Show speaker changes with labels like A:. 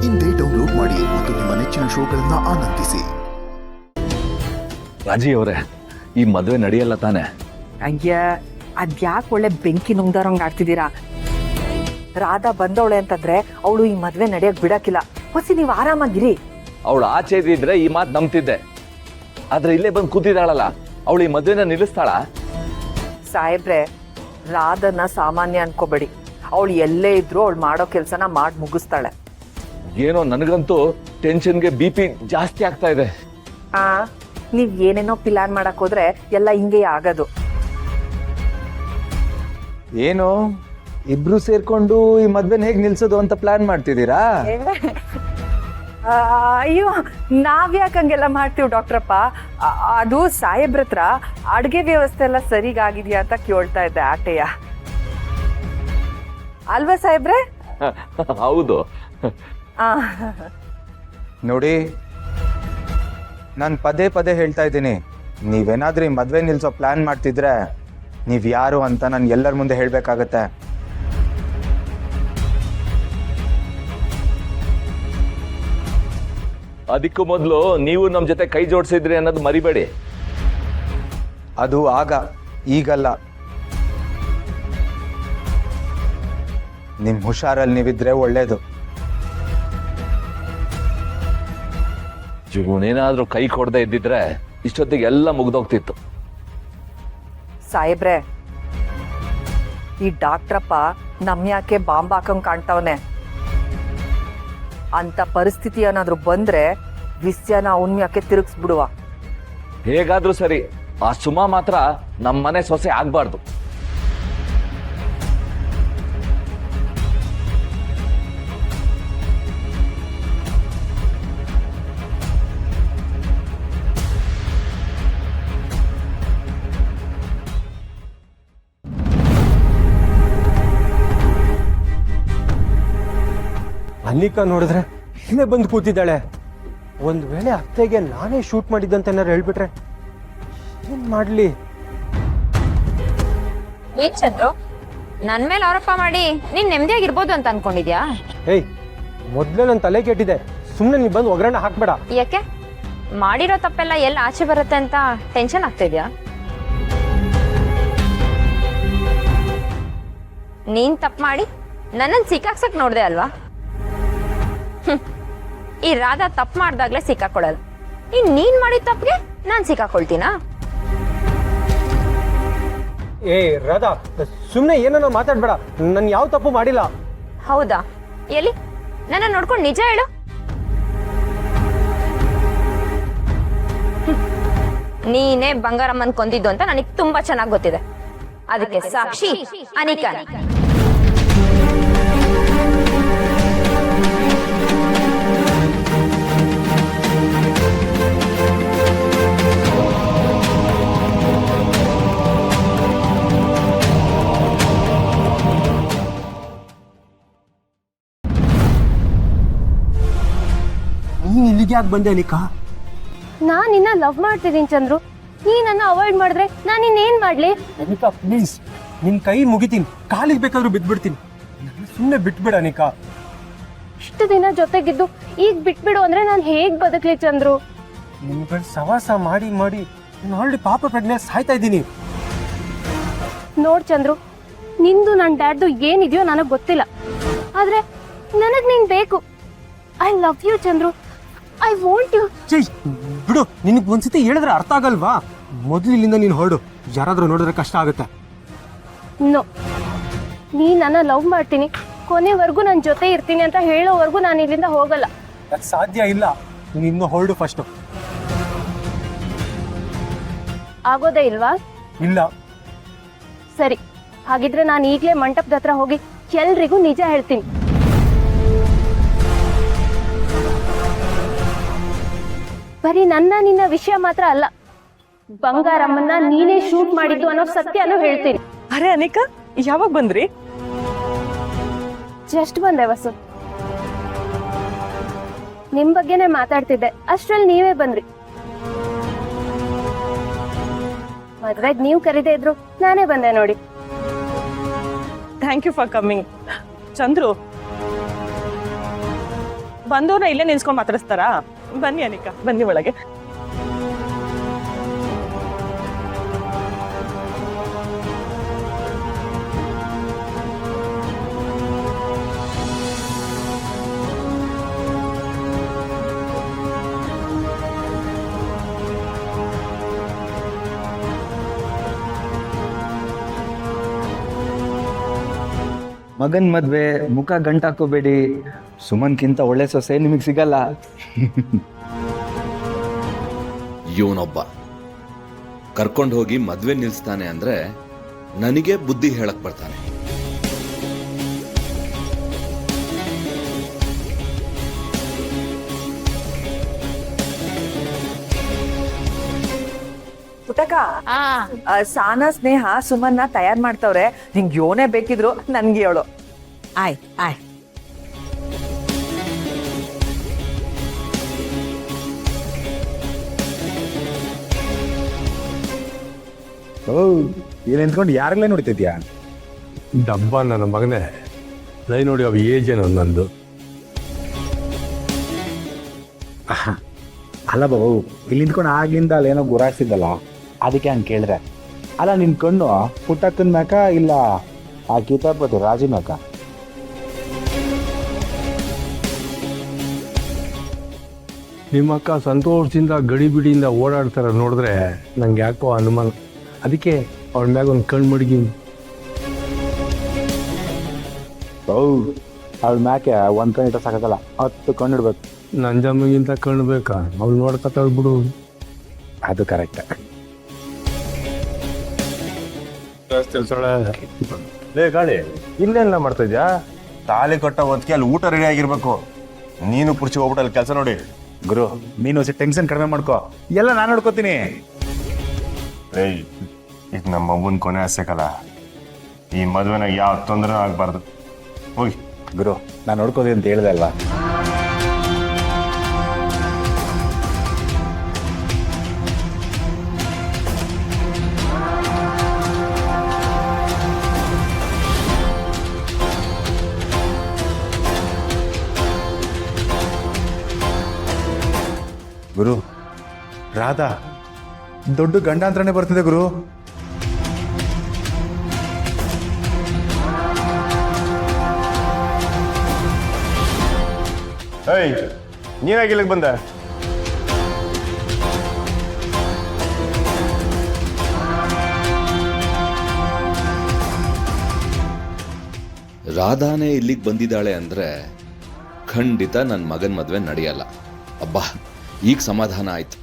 A: ಇಂದೇ ಡೌನ್ಲೋಡ್ ಮಾಡಿ ಮತ್ತು ನಿಮ್ಮ ನೆಚ್ಚಿನ ಶೋಗಳನ್ನ ಆನಂದಿಸಿ.
B: ರಾಜಿ ಅವರೇ, ಈ ಮದುವೆ ನಡೆಯಲ್ಲ ತಾನೆ?
C: ಅಯ್ಯ, ಅದ್ಯಾಕೆ ಒಳ್ಳೆ ಬೆಂಕಿ ನುಂಗ್ದಾರಂಗ್ ಆಡ್ತಿದ್ದೀರಾ? ರಾಧಾ ಬಂದವಳೆ ಅಂತಂದ್ರೆ ಅವಳು ಈ ಮದ್ವೆ ನಡೆಯಕ್ ಬಿಡಕ್ಕಿಲ್ಲ. ಹೊಸಿ ನೀವು ಆರಾಮಾಗಿರಿ.
B: ಅವಳು ಆಚೆ ಇದ್ರೆ ಈ ಮಾತು ನಂಬ್ತಿದ್ದೆ, ಆದ್ರೆ ಇಲ್ಲೇ ಬಂದು ಕೂತಿದ್ದಾಳಲ್ಲ, ಅವಳು ಈ ಮದುವೆನ ನಿಲ್ಲಿಸ್ತಾಳ?
C: ಸಾಹೇಬ್ರೆ, ರಾಧನ ಸಾಮಾನ್ಯ ಅನ್ಕೋಬೇಡಿ. ಅವಳು ಎಲ್ಲೇ ಇದ್ರು ಅವಳು ಮಾಡೋ ಕೆಲ್ಸನ ಮಾಡಿ ಮುಗಿಸ್ತಾಳೆ.
B: ಏನೋ ನನಗಂತೂ ಟೆನ್ಷನ್ಗೆ BP ಜಾಸ್ತಿ ಆಗ್ತಾ ಇದೆ.
C: ನೀವ್ ಏನೇನೋ ಪ್ಲಾನ್ ಮಾಡಕ್ ಹೋದ್ರೆ ಎಲ್ಲ ಹಿಂಗೆ ಆಗೋದು.
D: ಏನು ಇಬ್ರು ಸೇರ್ಕೊಂಡು ಈ ಮದ್ವೆನ ಹೇಗ್ ನಿಲ್ಸೋದು ಅಂತ ಪ್ಲಾನ್ ಮಾಡ್ತಿದ್ದೀರಾ?
C: ಅಯ್ಯೋ, ನಾವ್ಯಾಕೆ ಹಂಗೆಲ್ಲ ಮಾಡ್ತೀವಿ ಡಾಕ್ಟ್ರಪ್ಪ. ಅದು ಸಾಹೇಬ್ರ ಹತ್ರ ಅಡ್ಗೆ ವ್ಯವಸ್ಥೆ ಎಲ್ಲ ಸರಿಗಾಗಿದ್ಯಾ ಅಂತ ಕೇಳ್ತಾ ಇದ್ದೆ ಆಟೆಯ. ಅಲ್ವಾ ಸಾಹೇಬ್ರೆ?
B: ಹೌದು.
D: ನೋಡಿ, ನಾನು ಪದೇ ಪದೇ ಹೇಳ್ತಾ ಇದ್ದೀನಿ, ನೀವೇನಾದ್ರೂ ಈ ಮದ್ವೆ ನಿಲ್ಸೋ ಪ್ಲಾನ್ ಮಾಡ್ತಿದ್ರೆ ನೀವ್ ಯಾರು ಅಂತ ನಾನು ಎಲ್ಲರ ಮುಂದೆ ಹೇಳ್ಬೇಕಾಗತ್ತೆ.
B: ಅದಕ್ಕೂ ಮೊದಲು ನೀವು ನಮ್ಮ ಜೊತೆ ಕೈ ಜೋಡಿಸಿದ್ರಿ ಅನ್ನೋದು ಮರಿಬೇಡಿ.
D: ಅದು ಆಗ, ಈಗಲ್ಲ. ನಿಮ್ ಹುಷಾರಲ್ಲಿ ನೀವಿದ್ರೆ ಒಳ್ಳೇದು.
B: ಇವನೇನಾದ್ರೂ ಕೈ ಕೊಡದೆ ಇದ್ದಿದ್ರೆ ಇಷ್ಟೊತ್ತಿಗೆ ಎಲ್ಲ ಮುಗ್ದೋಗ್ತಿತ್ತು.
C: ಸಾಹೇಬ್ರೆ, ಈ ಡಾಕ್ಟ್ರಪ್ಪ ನಮ್ಯಾಕೆ ಬಾಂಬ್ ಹಾಕಂಗ್ ಕಾಣ್ತಾವನೆ. ಅಂತ ಪರಿಸ್ಥಿತಿ ಏನಾದ್ರು ಬಂದ್ರೆ ವಿಷಯನ ಅವನ್ ಯಾಕೆ ತಿರುಗಿಸ್ಬಿಡುವ.
B: ಹೇಗಾದ್ರೂ ಸರಿ, ಆ ಸುಮಾ ಮಾತ್ರ ನಮ್ಮ ಮನೆ ಸೊಸೆ ಆಗ್ಬಾರ್ದು.
E: ಅನಿಕಾ ನೋಡಿದ್ರೆ ಇಲ್ಲೇ ಬಂದು ಕೂತಿದ್ದಾಳೆ. ಒಂದ್ ವೇಳೆ ಅತ್ತೆಗೆ ನಾನೇ ಶೂಟ್ ಮಾಡಿದ್ದಂತ ಏನಾರು ಹೇಳ್ಬಿಟ್ರೆ ಏನ್ ಮಾಡ್ಲಿ?
F: ಏನ್ ಚಂದ್ರು, ನನ್ ಮೇಲೆ ಆರೋಪ ಮಾಡಿ ನೀನ್ ನೆಮ್ಮದಿಯಾಗಿರ್ಬೋದು ಅಂತ ಅನ್ಕೊಂಡಿದ್ಯಾ?
E: ಏಯ್, ಮೊದ್ಲೇ ನನ್ ತಲೆ ಕೆಟ್ಟಿದೆ, ಸುಮ್ನೆ ನೀ ಬಂದು ಒಗ್ಗರಣೆ ಹಾಕ್ಬೇಡ.
F: ಯಾಕೆ? ಮಾಡಿರೋ ತಪ್ಪೆಲ್ಲ ಎಲ್ಲ ಆಚೆ ಬರುತ್ತೆ ಅಂತ ಟೆನ್ಷನ್ ಆಗ್ತಿದ್ಯಾ? ನೀನ್ ತಪ್ಪು ಮಾಡಿ ನನ್ನನ್ ಸಿಕ್ಕಾಕ್ಸಕ್ ನೋಡ್ದೆ ಅಲ್ವಾ? ಈ ರಾಧಾ ತಪ್ಪು ಮಾಡ್ದಾಗ್ಲೇ ಸಿಕ್ಕಾಕೊಳ್ಳಲ್ಲ. ನೀನ್ ಮಾಡಿದ ತಪ್ಪಿಗೆ ನಾನ್ ಸಿಕ್ಕಾಕೊಳ್ತೀನಾ?
E: ಏ ರಾಧಾ, ಸುಮ್ನೆ ಏನೋ ಮಾತಾಡ್ಬೇಡ. ನನ್ ಯಾವ ತಪ್ಪು ಮಾಡಿಲ್ಲ.
F: ಹೌದಾ? ಎಲ್ಲಿ ನನ್ನ ನೋಡ್ಕೊಂಡು ನಿಜ ಹೇಳು. ನೀನೇ ಬಂಗಾರಮ್ಮನ್ ಕೊಂದಿದ್ದು ಅಂತ ನನಗೆ ತುಂಬಾ ಚೆನ್ನಾಗಿ ಗೊತ್ತಿದೆ. ಅದಕ್ಕೆ ಸಾಕ್ಷಿ ಅನಿಕಾ.
E: ನೀನ್ ಇಲ್ಲಿಗೆ ಯಾಕೆ ಬಂದೆ ಅನಿಕಾ?
G: ನಾನ್ ನಿನ್ನ ಲವ್ ಮಾಡ್ತಿದ್ದೀನಿ ಚಂದ್ರು. ನೀ ನನ್ನ ಅವಾಯ್ಡ್ ಮಾಡಿದ್ರೆ ನಾನು ಇನ್ನೇನ್ ಮಾಡ್ಲಿ?
E: ಅನಿಕಾ ಪ್ಲೀಸ್, ನಿನ್ ಕೈ ಮುಗಿತೀನಿ, ಕಾಲಿಗೆ ಬೇಕಾದ್ರೂ ಬಿದ್ಬಿಡ್ತೀನಿ. ಸುಮ್ಮನೆ ಬಿಟ್ಬಿಡ ಅನಿಕಾ.
G: ಇಷ್ಟು ದಿನ ಜೊತೆಗಿದ್ದು ಈಗ ಬಿಟ್ಬಿಡು ಅಂದ್ರೆ ನಾನು ಹೇಗ್ ಬದುಕ್ಲಿ ಚಂದ್ರು?
E: ನಿಮ್ಗಳ ಸವಾಸ ಮಾಡಿ ಮಾಡಿ ನಾನು ಆಲ್ರೆಡಿ ಪಾಪ ಪ್ರಜ್ಞೆ ಸಾಯ್ತಾ ಇದ್ದೀನಿ.
G: ನೋಡ್ ಚಂದ್ರು, ನಿಂದು ನನ್ನ ಡ್ಯಾಡ್ದು ಏನಿದೆಯೋ ನನಗ್ ಗೊತ್ತಿಲ್ಲ, ಆದ್ರೆ ನನಗ್ ನೀನ್ ಬೇಕು. I love you Chandru, I want you.
E: Jai ಬಿಡು, ನಿನಗೆ ಒಂದ್ಸತಿ ಹೇಳಿದ್ರೆ ಅರ್ಥ ಆಗಲ್ವಾ? ಮೊದಲು ಇಲ್ಲಿಂದ ನೀನು ಹೊರಡು, ಯಾರಾದ್ರೂ ನೋಡಿದ್ರೆ ಕಷ್ಟ ಆಗುತ್ತೆ.
G: ನೋ, ನೀ ನನ್ನ ಲವ್ ಮಾಡ್ತೀನಿ, ಕೊನೆವರೆಗೂ ನನ್ನ ಜೊತೆ ಇರ್ತೀನಿ ಅಂತ ಹೇಳೋವರೆಗೂ ನಾನು ಇಲ್ಲಿಂದ ಹೋಗಲ್ಲ.
E: ಅದು ಸಾಧ್ಯ ಇಲ್ಲ. ನೀನು ಇನ್ನು ಹೊರಡು ಫಸ್ಟ್.
G: ಆಗೋದೇ ಇಲ್ವಾ?
E: ಇಲ್ಲ.
G: ಸರಿ, ಹಾಗಿದ್ರೆ ನಾನು ಈಗಲೇ ಮಂಟಪದ ಹತ್ರ ಹೋಗಿ ಎಲ್ರಿಗೂ ನಿಜ ಹೇಳ್ತೀನಿ. ಬರೀ ನಿನ್ನ ವಿಷಯ ಮಾತ್ರ ಅಲ್ಲ, ಬಂಗಾರಮ್ಮನ್ನ ನೀನೇ ಶೂಟ್ ಮಾಡಿದ್ದು ಅನ್ನೋ ಸತ್ಯನೂ ಹೇಳ್ತೀನಿ.
C: ಅರೆ ಅನಿಕಾ, ಯಾವಾಗ ಬಂದ್ರಿ?
G: ಜಸ್ಟ್ ಬಂದೆ ವಸು. ನಿಮ್ ಬಗ್ಗೆನೇ ಮಾತಾಡ್ತಿದ್ದೆ, ಅಷ್ಟ್ರಲ್ಲಿ ನೀವೇ ಬಂದ್ರಿ. ಮದ್ವೆಗ್ ನೀವು ಕರೀದೇ ಇದ್ರು ನಾನೇ ಬಂದೆ ನೋಡಿ.
C: Thank you for coming. Chandru,
H: ಬಂದವ್ರನ್ನ ಇಲ್ಲೇ ನಿಲ್ಸ್ಕೊಂಡು ಮಾತಾಡಿಸ್ತಾರಾ? ಬನ್ನಿ ಅನಿಕಾ, ಬನ್ನಿ ಒಳಗೆ.
D: ಮಗನ್ ಮದ್ವೆ ಮುಖ ಗಂಟಾಕೋಬೇಡಿ, ಸುಮನ್ಕಿಂತ ಒಳ್ಳೆ ಸೊಸೆ ನಿಮಗೆ ಸಿಗಲ್ಲ.
B: ಇವನೊಬ್ಬ ಕರ್ಕೊಂಡು ಹೋಗಿ ಮದ್ವೆ ನಿಲ್ಸ್ತಾನೆ ಅಂದ್ರೆ ನನಗೆ ಬುದ್ಧಿ ಹೇಳಕ್ ಬರ್ತಾನೆ.
C: ಪುಟಕ, ಸಾನಾ ಸ್ನೇಹ ಸುಮನ್ನ ತಯಾರ್ ಮಾಡ್ತವ್ರೆ. ನಿಂಗೆ ಯೋನೇ ಬೇಕಿದ್ರು ನನ್ಗೆ ಹೇಳು.
I: ಆಯ್ ಆಯ್
D: ಇಲ್ಲಿ ನಿಂತ್ಕೊಂಡು ಯಾರೆಲ್ಲ ನೋಡ್ತಿದ್ಯಾ?
J: ಡಬ್ಬ ನನ್ನ ಮಗನೇ, ಲೈ ನೋಡಿ ಅವ ಏಜ್ ಏನೋ ನಂದು.
D: ಅಲ್ಲ ಬಾಬು, ಇಲ್ಲಿ ನಿಂತ್ಕೊಂಡು ಆಗ್ಲಿಂದ ಅಲ್ಲೇನೋ ಗುರಾಯಿಸಿದ್ದಲ್ಲ, ಅದಕ್ಕೆ ಹಂಗೆ ಕೇಳಿದ್ರೆ. ಅಲ್ಲ ನಿನ್ ಕಣ್ಣು ಪುಟ್ಟಕ್ಕನ ಮ್ಯಾಕ ಇಲ್ಲ ಆ ಕಿತಾಪತಿ ರಾಜಿ ಮ್ಯಾಕ?
J: ನಿಮ್ಮ ಅಕ್ಕ ಸಂತೋಷದಿಂದ ಗಡಿ ಬಿಡಿಯಿಂದ ಓಡಾಡ್ತಾರ ನೋಡಿದ್ರೆ ನಂಗೆ ಯಾಕೋ ಅನುಮಾನ. ಅದಕ್ಕೆ ಅವಳ ಮ್ಯಾಗ ಒಂದು ಕಣ್ಣು ಮಡಗಿ.
D: ಅವಳ ಮ್ಯಾಕೆ ಒಂದು ಕಣ್ಣು ಇಟ್ಟ ಸಾಕಾಗಲ್ಲ, 10 ಕಣ್ಣು ಇಡ್ಬೇಕು.
J: ನಂಜಮ್ಮಗಿಂತ ಕಣ್ಣು ಬೇಕಾ? ಅವ್ಳು ನೋಡ್ಕೊತಾಳ ಬಿಡು.
D: ಅದು ಕರೆಕ್ಟ್.
J: ಲೇ ಗಾಳಿ, ಇನ್ನೆಲ್ಲ ಮಾಡ್ತಾ ಇದ್ಯಾ?
K: ತಾಲಿ ಕಟ್ಟ ಹೊತ್ತಿಗೆ ಅಲ್ಲಿ ಊಟ ರೆಡಿ ಆಗಿರ್ಬೇಕು. ನೀನು ಪುರ್ಚಿ ಹೋಗ್ಬಿಟ್ಟು ಅಲ್ಲಿ ಕೆಲಸ ನೋಡಿ.
D: ಗುರು, ನೀನು ಟೆನ್ಷನ್ ಕಡಿಮೆ ಮಾಡ್ಕೋ, ಎಲ್ಲ ನಾನು ನೋಡ್ಕೋತೀನಿ.
K: ಏಯ್, ಇದು ನಮ್ಮ ಅವ್ವನ ಕೊನೆ ಆಸೆಕಲ್ಲ. ಈ ಮದುವೆನಾಗ ಯಾವ ತೊಂದರೆ ಆಗಬಾರ್ದು. ಹೋಗಿ
D: ಗುರು, ನಾನು ನೋಡ್ಕೋತೀನಿ ಅಂತ ಹೇಳ್ದೆ ಅಲ್ವಾ? ಗುರು, ರಾಧಾ ದೊಡ್ಡ ಗಂಡಾಂತರನೇ ಬರ್ತಿದೆ ಗುರು.
K: ಏಯ್, ನೀನಾಗಿ ಇಲ್ಲಿಗೆ ಬಂದೆ?
B: ರಾಧಾನೇ ಇಲ್ಲಿಗೆ ಬಂದಿದ್ದಾಳೆ ಅಂದ್ರೆ ಖಂಡಿತ ನನ್ನ ಮಗನ ಮದ್ವೆ ನಡೆಯಲ್ಲ. ಅಬ್ಬಾ, ಈಗ ಸಮಾಧಾನ ಆಯ್ತು.